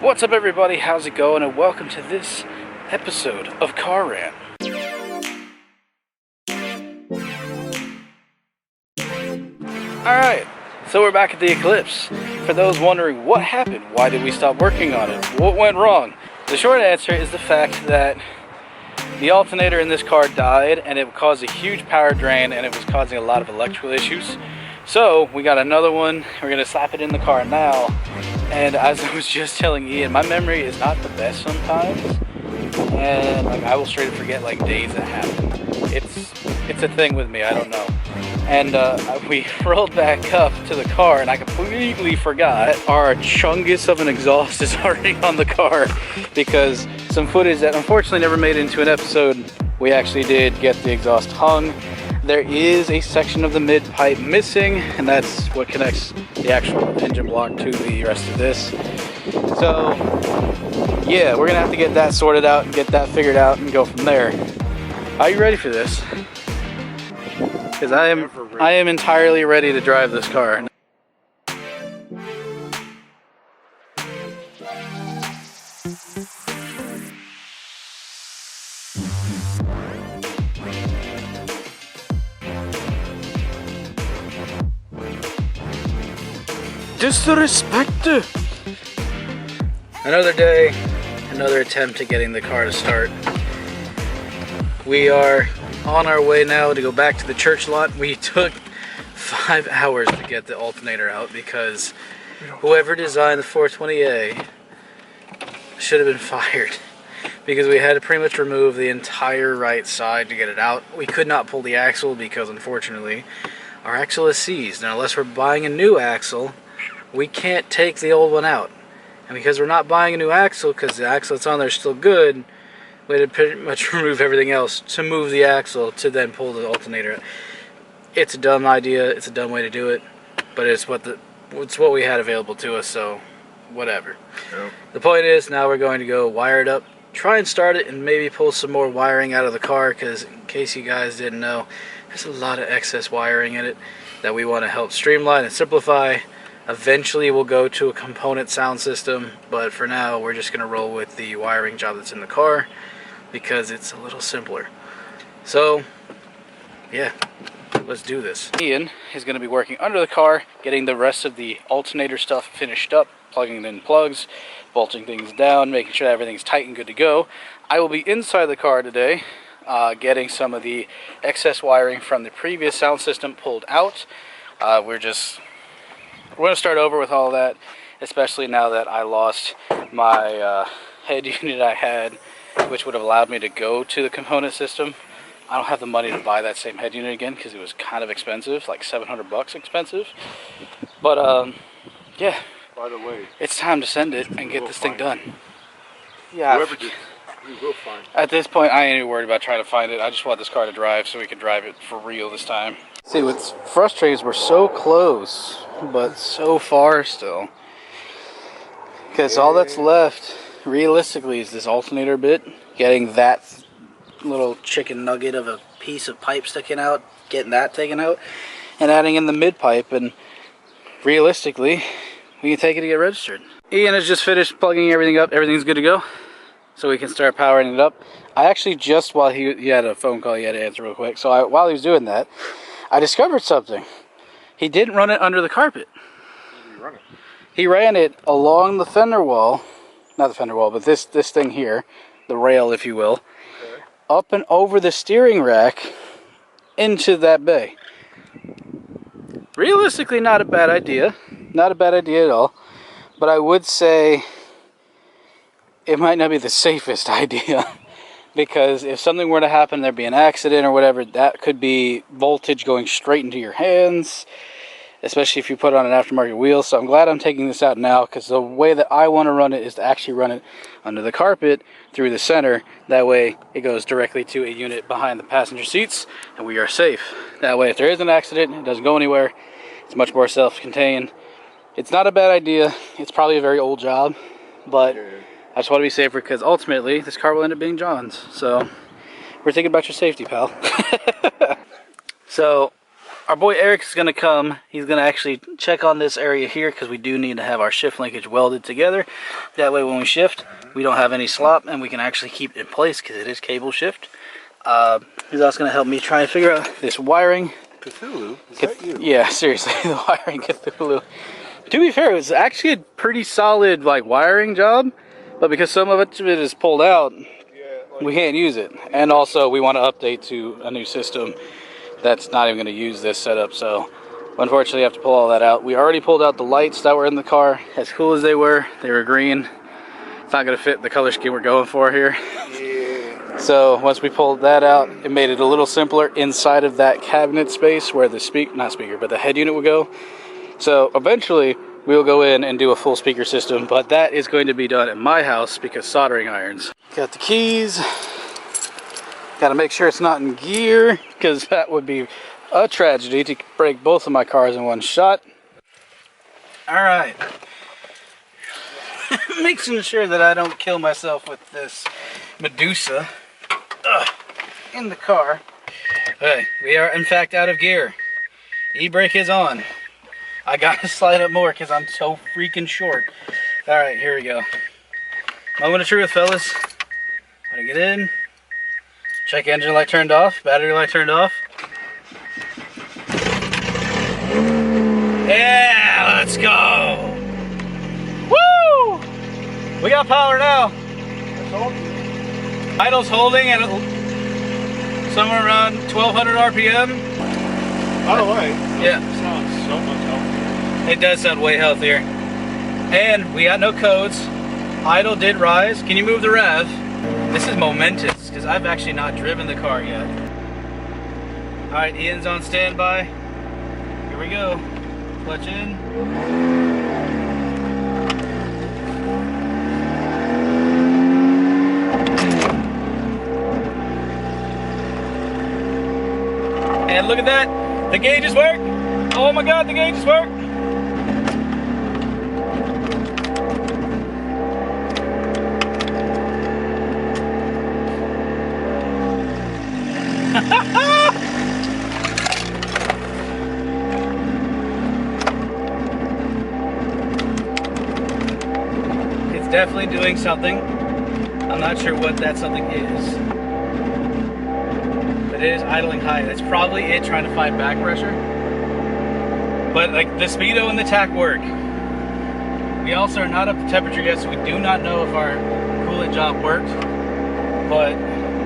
What's up everybody, how's it going, and welcome to this episode of Car Rant. Alright, so we're back at the Eclipse. For those wondering what happened, why did we stop working on it, what went wrong? The short answer is the fact that the alternator in this car died and it caused a huge power drain and it was causing a lot of electrical issues. So we got another one, we're going to slap it in the car now. And as I was just telling Ian, my memory is not the best sometimes. And like I will straight up forget like days that happened. It's a thing with me, I don't know. And we rolled back up to the car and I completely forgot our chungus of an exhaust is already on the car, because some footage that unfortunately never made it into an episode, we actually did get the exhaust hung. There is a section of the mid pipe missing, and that's what connects the actual engine block to the rest of this. So yeah, we're gonna have to get that sorted out and get that figured out and go from there. Are you ready for this? Because I am entirely ready to drive this car. Disrespect. Another day, another attempt at getting the car to start. We are on our way now to go back to the church lot. We took 5 hours to get the alternator out because whoever designed the 420A should have been fired, because we had to pretty much remove the entire right side to get it out. We could not pull the axle because unfortunately our axle is seized, and unless we're buying a new axle we can't take the old one out. And because we're not buying a new axle, because the axle that's on there is still good, we had to pretty much remove everything else to move the axle to then pull the alternator. It's a dumb idea, it's a dumb way to do it, but it's what we had available to us, so whatever. Yep. The point is, now we're going to go wire it up, try and start it, and maybe pull some more wiring out of the car, because in case you guys didn't know, there's a lot of excess wiring in it that we want to help streamline and simplify. Eventually we'll go to a component sound system, but for now we're just going to roll with the wiring job that's in the car because it's a little simpler. So yeah, let's do this. Ian is going to be working under the car, getting the rest of the alternator stuff finished up, plugging in plugs, bolting things down, making sure that everything's tight and good to go. I will be inside the car today, getting some of the excess wiring from the previous sound system pulled out. We're going to start over with all that, especially now that I lost my head unit I had, which would have allowed me to go to the component system. I don't have the money to buy that same head unit again because it was kind of expensive, like $700 expensive. But yeah, by the way, it's time to send it and get this thing done. Yeah, whoever did, we will find it. At this point, I ain't even worried about trying to find it. I just want this car to drive so we can drive it for real this time. See, what's frustrating is we're so close, but so far still. Because all that's left, realistically, is this alternator bit. Getting that little chicken nugget of a piece of pipe sticking out, getting that taken out, and adding in the mid pipe, and realistically, we can take it to get registered. Ian has just finished plugging everything up. Everything's good to go, so we can start powering it up. I actually just, while he had a phone call he had to answer real quick, so while he was doing that, I discovered something. He didn't run it under the carpet. How did he run it? He ran it along the fender wall, not the fender wall, but this thing here, the rail if you will, okay, up and over the steering rack into that bay. Realistically, not a bad idea. Not a bad idea at all. But I would say it might not be the safest idea. Because if something were to happen, there'd be an accident or whatever, that could be voltage going straight into your hands, especially if you put on an aftermarket wheel. So I'm glad I'm taking this out now, because the way that I want to run it is to actually run it under the carpet through the center. That way it goes directly to a unit behind the passenger seats and we are safe. That way if there is an accident, it doesn't go anywhere. It's much more self-contained. It's not a bad idea. It's probably a very old job, but I just want to be safer, because ultimately this car will end up being John's. So we're thinking about your safety, pal. So our boy Eric is going to come. He's going to actually check on this area here because we do need to have our shift linkage welded together. That way when we shift, we don't have any slop and we can actually keep it in place because it is cable shift. He's also going to help me try and figure out this wiring. Cthulhu? Is that you? Yeah, seriously, the wiring Cthulhu. To be fair, it was actually a pretty solid like wiring job, but because some of it is pulled out, we can't use it. And also we want to update to a new system that's not even going to use this setup, so unfortunately I have to pull all that out. We already pulled out the lights that were in the car. As cool as they were green. It's not going to fit the color scheme we're going for here. Yeah. So once we pulled that out, it made it a little simpler inside of that cabinet space where the the head unit would go. So eventually we'll go in and do a full speaker system, but that is going to be done at my house because soldering irons. Got the keys. Got to make sure it's not in gear because that would be a tragedy to break both of my cars in one shot. All right. Making sure that I don't kill myself with this Medusa in the car. Okay, we are in fact out of gear. E-brake is on. I got to slide up more because I'm so freaking short. All right, here we go. Moment of truth, fellas. Gotta get in. Check engine light turned off, battery light turned off. Yeah, let's go! Woo! We got power now. Idle's holding at somewhere around 1200 RPM. By the way, yeah, it sounds so much healthier. It does sound way healthier. And we got no codes. Idle did rise. Can you move the rev? This is momentous because I've actually not driven the car yet. Alright, Ian's on standby. Here we go. Clutch in. And look at that. The gauges work. Oh my god, the gauges work. It's definitely doing something. I'm not sure what that something is. But it is idling high. That's probably it trying to find back pressure. But like the speedo and the tach work. We also are not up to temperature yet, so we do not know if our coolant job worked. But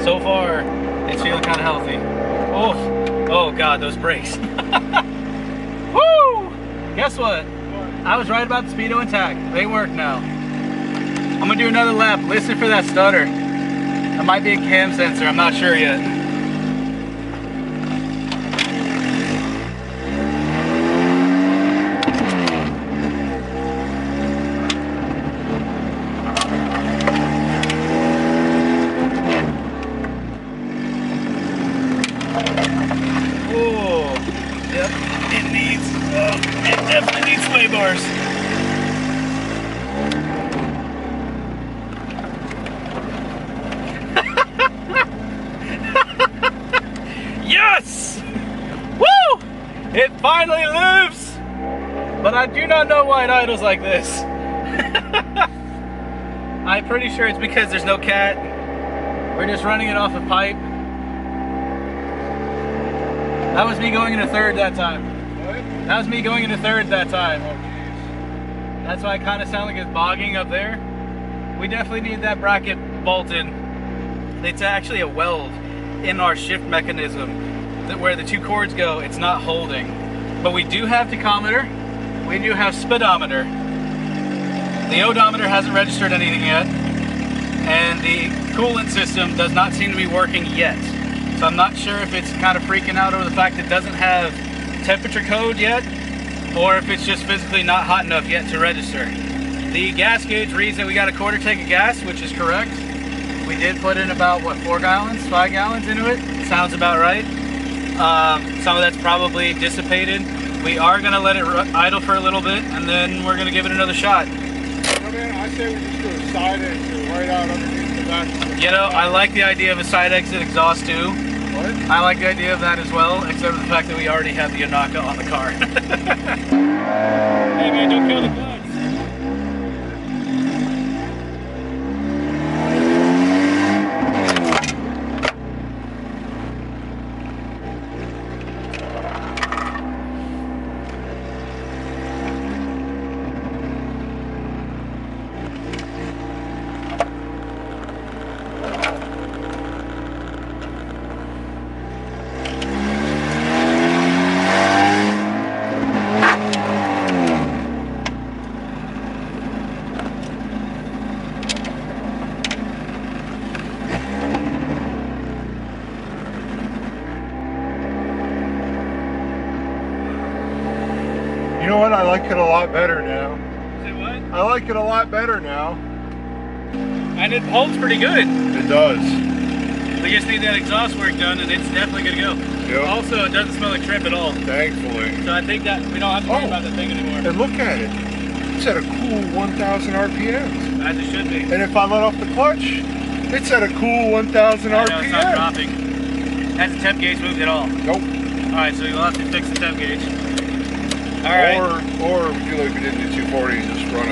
so far, it's feeling kind of healthy. Oh god, those brakes. Woo! Guess what? I was right about the speedo and tach. They work now. I'm gonna do another lap. Listen for that stutter. That might be a cam sensor. I'm not sure yet. Definitely needs sway bars. Yes! Woo! It finally lives! But I do not know why it idles like this. I'm pretty sure it's because there's no cat. We're just running it off a pipe. That was me going into third that time. That was me going into third that time. Oh, geez. That's why I kind of sound like it's bogging up there. We definitely need that bracket bolted. It's actually a weld in our shift mechanism that where the two cords go, it's not holding. But we do have tachometer. We do have speedometer. The odometer hasn't registered anything yet. And the coolant system does not seem to be working yet. So I'm not sure if it's kind of freaking out over the fact that it doesn't have temperature code yet, or if it's just physically not hot enough yet to register. The gas gauge reads that we got a quarter tank of gas, which is correct. We did put in about, what, 4 gallons, 5 gallons into it? Sounds about right. Some of that's probably dissipated. We are going to let it idle for a little bit, and then we're going to give it another shot. I mean, I say we just do a side exit right out underneath the back. You know, I like the idea of a side exit exhaust too. What? I like the idea of that as well, except for the fact that we already have the Yanaka on the car. Hey man, don't kill the bugs. You know what? I like it a lot better now. Say what? I like it a lot better now. And it holds pretty good. It does. We just need that exhaust work done and it's definitely gonna go. Yep. Also, it doesn't smell like shrimp at all. Thankfully. So I think that we don't have to worry about that thing anymore. And look at it. It's at a cool 1,000 RPMs. As it should be. And if I let off the clutch, it's at a cool 1,000 I RPMs. know, it's not dropping. Has the temp gauge moved at all? Nope. Alright, so you'll have to fix the temp gauge. Alright. Or if you like we did in the 240, just run a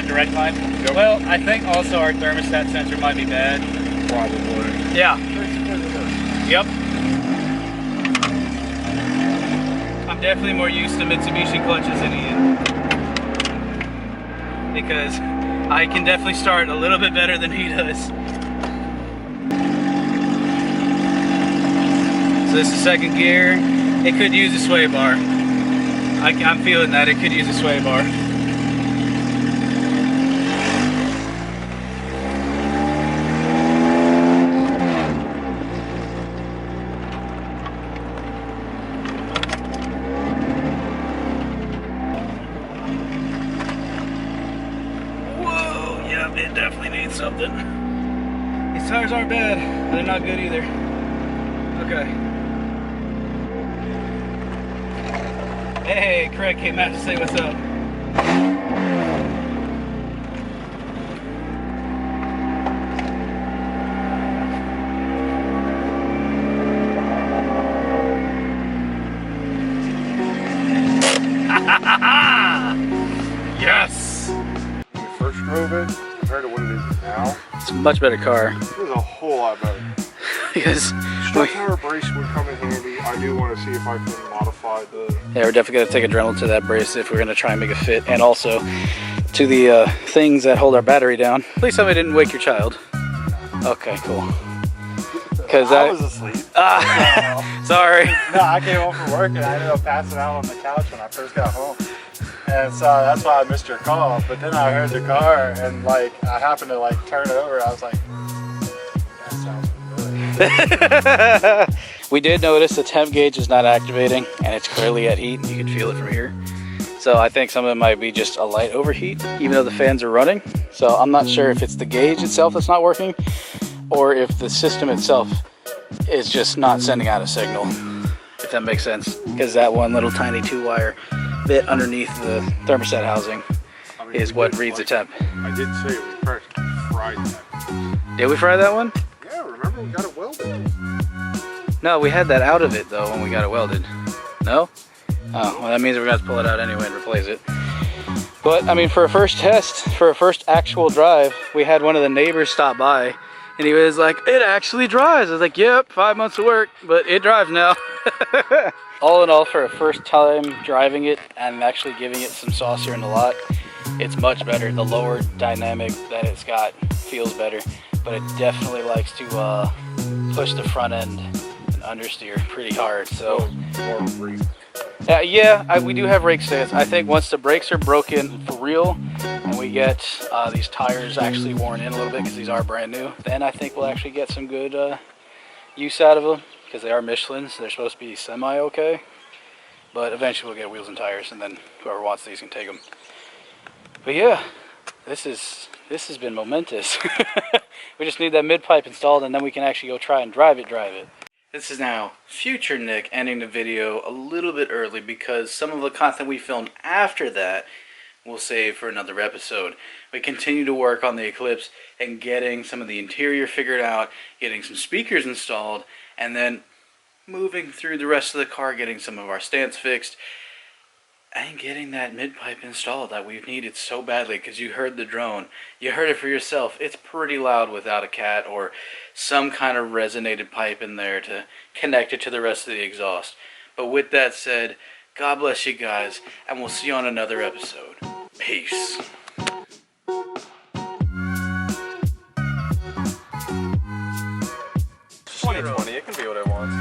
Direct line? Yep. Well, I think also our thermostat sensor might be bad. probably. Yeah. Yep. I'm definitely more used to Mitsubishi clutches than Ian. Because I can definitely start a little bit better than he does. So this is second gear. It could use a sway bar. I'm feeling that it could use a sway bar. Whoa, yeah, it definitely needs something. These tires aren't bad, but they're not good either. Okay. Hey, Craig came out to say what's up. Yes! When we first drove it, compared to what it is now, It's a much better car. it was a whole lot better. Because Strut tower brace would come in handy. I do want to see if I can modify the... yeah, we're definitely going to take a Dremel to that brace if we're going to try and make it fit. And also to the things that hold our battery down. Please tell me I didn't wake your child. Okay, cool. Because I was asleep. Sorry. No, I came home from work and I ended up passing out on the couch when I first got home. And so that's why I missed your call. But then I heard the car and like I happened to like turn over. I was like, that sounds familiar. We did notice the temp gauge is not activating and it's clearly at heat and you can feel it from here. So I think some of it might be just a light overheat even though the fans are running. So I'm not sure if it's the gauge itself that's not working or if the system itself is just not sending out a signal, if that makes sense. Because that one little tiny 2-wire bit underneath the thermostat housing is what reads the temp. I did say we practically fried that. Did we fry that one? Yeah, remember we got it welded. No, we had that out of it though when we got it welded. No? Oh, well that means we're gonna have to pull it out anyway and replace it. But I mean, for a first test, for a first actual drive, we had one of the neighbors stop by and he was like, it actually drives. I was like, yep, 5 months of work, but it drives now. All in all, for a first time driving it and actually giving it some sauce here in the lot, it's much better. The lower dynamic that it's got feels better, but it definitely likes to push the front end and understeer pretty hard. So More brake. yeah, we do have rake stance. I think once the brakes are broken for real and we get these tires actually worn in a little bit because these are brand new, then I think we'll actually get some good use out of them because they are Michelins. They're supposed to be semi-okay, but eventually we'll get wheels and tires and then whoever wants these can take them. But yeah, this has been momentous. We just need that mid-pipe installed and then we can actually go try and drive it. This is now future Nick ending the video a little bit early because some of the content we filmed after that we'll save for another episode. We continue to work on the Eclipse and getting some of the interior figured out, getting some speakers installed, and then moving through the rest of the car, getting some of our stance fixed, and getting that mid-pipe installed that we've needed so badly, because you heard the drone. You heard it for yourself. It's pretty loud without a cat or some kind of resonated pipe in there to connect it to the rest of the exhaust. But with that said, God bless you guys, and we'll see you on another episode. Peace. 2020, it can be what it wants.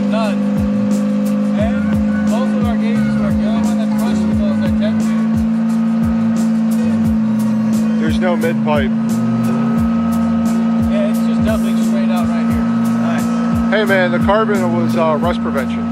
None. And both of our gauges work. The only one that's questionable is our temp gauge. There's no mid pipe. Yeah, it's just doubling straight out right here. Nice. Hey man, the carbon was rust prevention.